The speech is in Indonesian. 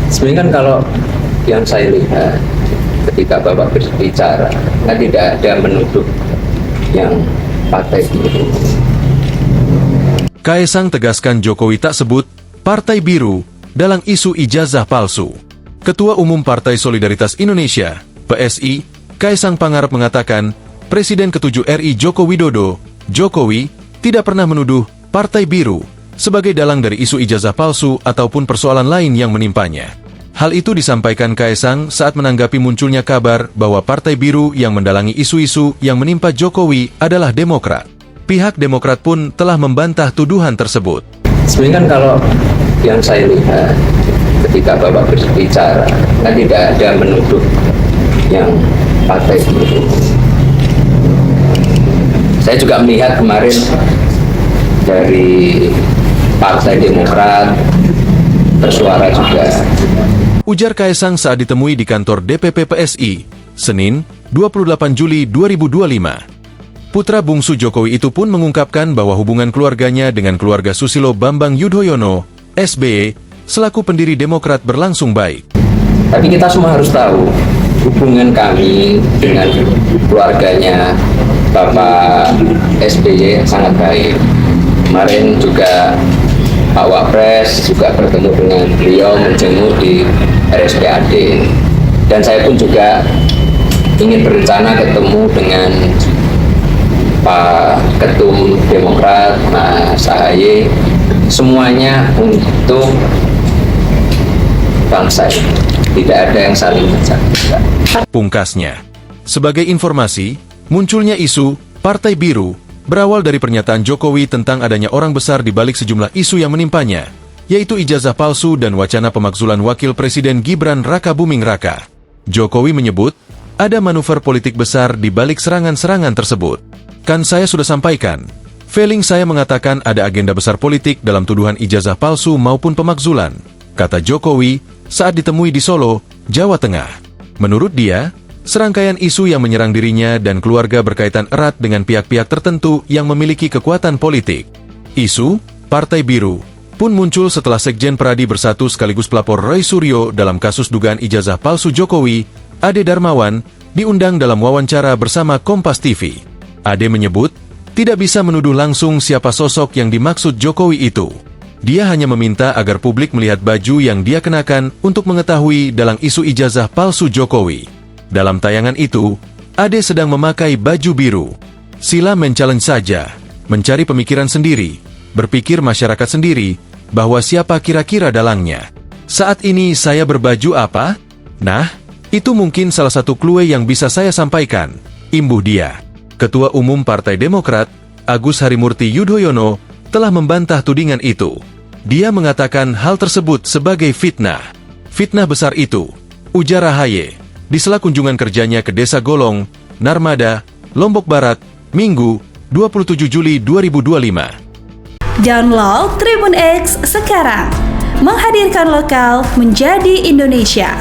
Sebenarnya kan kalau yang saya lihat ketika Bapak berbicara, kan tidak ada menuduh yang partai biru. Kaesang tegaskan Jokowi tak sebut Partai Biru dalam isu ijazah palsu. Ketua Umum Partai Solidaritas Indonesia, PSI, Kaesang Pangarep mengatakan, Presiden ke-7 RI Joko Widodo, Jokowi, tidak pernah menuduh Partai Biru sebagai dalang dari isu ijazah palsu ataupun persoalan lain yang menimpanya. Hal itu disampaikan Kaesang saat menanggapi munculnya kabar bahwa Partai Biru yang mendalangi isu-isu yang menimpa Jokowi adalah Demokrat. Pihak Demokrat pun telah membantah tuduhan tersebut. Sebenarnya kan kalau yang saya lihat ketika Bapak berbicara, kan tidak ada menuduh yang partai biru. Saya juga melihat kemarin dari Partai Demokrat bersuara juga. Ujar Kaesang saat ditemui di kantor DPP PSI, Senin, 28 Juli 2025. Putra bungsu Jokowi itu pun mengungkapkan bahwa hubungan keluarganya dengan keluarga Susilo Bambang Yudhoyono, SBY, selaku pendiri Demokrat berlangsung baik. Tapi kita semua harus tahu, hubungan kami dengan keluarganya Bapak SBY sangat baik. Kemarin juga Pak Wapres juga bertemu dengan beliau, menjenguk di RSPAD. Dan saya pun juga ingin berencana ketemu dengan Pak Ketum Demokrat, Mas Ahaye, semuanya untuk bangsa ini. Tidak ada yang saling menjatuhkan. Pungkasnya, sebagai informasi, munculnya isu Partai Biru berawal dari pernyataan Jokowi tentang adanya orang besar di balik sejumlah isu yang menimpanya, yaitu ijazah palsu dan wacana pemakzulan Wakil Presiden Gibran Raka Buming Raka. Jokowi menyebut, ada manuver politik besar di balik serangan-serangan tersebut. Kan saya sudah sampaikan, feeling saya mengatakan ada agenda besar politik dalam tuduhan ijazah palsu maupun pemakzulan, kata Jokowi saat ditemui di Solo, Jawa Tengah. Menurut dia, serangkaian isu yang menyerang dirinya dan keluarga berkaitan erat dengan pihak-pihak tertentu yang memiliki kekuatan politik. Isu Partai Biru pun muncul setelah Sekjen Pradi Bersatu sekaligus pelapor Roy Suryo dalam kasus dugaan ijazah palsu Jokowi, Ade Darmawan, diundang dalam wawancara bersama Kompas TV. Ade menyebut, tidak bisa menuduh langsung siapa sosok yang dimaksud Jokowi itu. Dia hanya meminta agar publik melihat baju yang dia kenakan untuk mengetahui dalam isu ijazah palsu Jokowi. Dalam tayangan itu, Ade sedang memakai baju biru. Sila men-challenge saja, mencari pemikiran sendiri, berpikir masyarakat sendiri, bahwa siapa kira-kira dalangnya. Saat ini saya berbaju apa? Nah, itu mungkin salah satu clue yang bisa saya sampaikan, imbuh dia. Ketua Umum Partai Demokrat, Agus Harimurti Yudhoyono, telah membantah tudingan itu. Dia mengatakan hal tersebut sebagai fitnah. Fitnah besar itu, ujar Ahaye, di sela kunjungan kerjanya ke Desa Golong, Narmada, Lombok Barat, Minggu, 27 Juli 2025. Download Tribun X sekarang, menghadirkan lokal menjadi Indonesia.